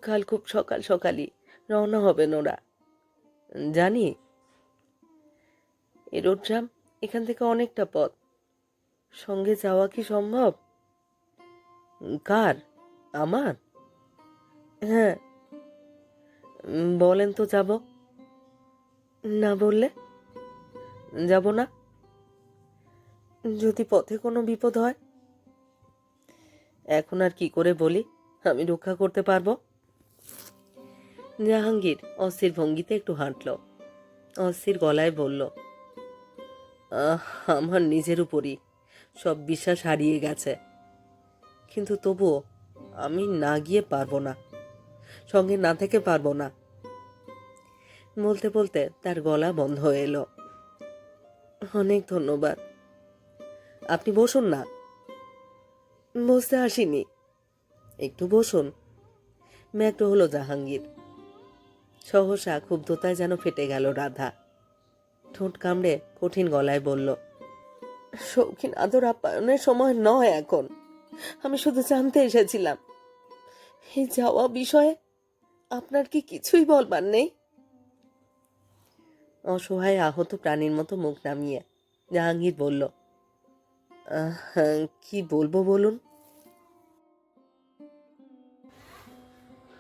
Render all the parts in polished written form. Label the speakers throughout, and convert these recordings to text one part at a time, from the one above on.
Speaker 1: কাল খুব সকাল সকালই রওনা হবেন ওরা। জানি এরোড্রাম এখান থেকে অনেকটা পথ, সঙ্গে যাওয়া কি সম্ভব? কার? আমার? হ্যাঁ। বলেন তো যাব। না বললে যাব না। যদি পথে কোনো বিপদ হয়? এখন আর কি করে বলি আমি রক্ষা করতে পারবো? জাহাঙ্গীর অস্থির ভঙ্গিতে একটু হাঁটল, অস্থির গলায় বলল, আমার নিজের উপরই সব বিশ্বাস হারিয়ে গেছে, কিন্তু তবুও আমি না গিয়ে পারবো না, সঙ্গে না থেকে পারবো না। বলতে বলতে তার গলা বন্ধ হয়ে এলো। অনেক ধন্যবাদ। আপনি বসুন না। বসতে আসিনি, একটু বসুন। ম্যাক্ত হলো জাহাঙ্গীর। সহসা ক্ষুব্ধতায় যেন ফেটে গেল রাধা। ঠোঁট কামড়ে কঠিন গলায় বলল, শৌখিন আদর আপ্যায়নের সময় নয় এখন। আমি শুধু জানতে এসেছিলাম, এই যাওয়া বিষয়ে আপনার কি কিছুই বলবার নেই? অসহায় আহত প্রাণীর মতো মুখ নামিয়ে জাহাঙ্গীর বলল, কি বলবো বলুন।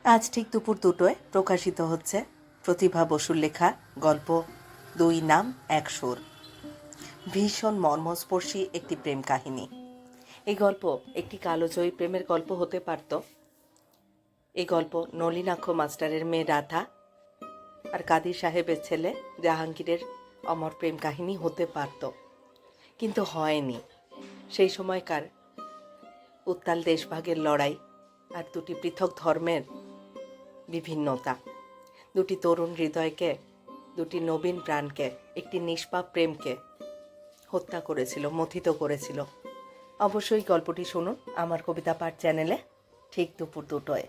Speaker 1: আজ ঠিক দুপুর 2টায় প্রকাশিত হচ্ছে প্রতিভা বসুর লেখা গল্প 2 নাম 1 সুর। ভীষণ মর্মস্পর্শী একটি প্রেম কাহিনী। এই গল্প একটি কালোজয়ী প্রেমের গল্প হতে পারত। এই গল্প নলিনাক্ষ মাস্টারের মেয়ে রাধা আর কাদির সাহেবের ছেলে জাহাঙ্গীরের অমর প্রেম কাহিনী হতে পারত, কিন্তু হয়নি। সেই সময়কার উত্তাল দেশভাগের লড়াই আর দুটি পৃথক ধর্মের বিভিন্নতা দুটি তরুণ হৃদয়কে, দুটি নবীন প্রাণকে, একটি নিষ্পাপ প্রেমকে হত্যা করেছিল, মথিত করেছিল। অবশ্যই গল্পটি শুনুন আমার কবিতা পাঠ চ্যানেলে ঠিক দুপুর 2টায়।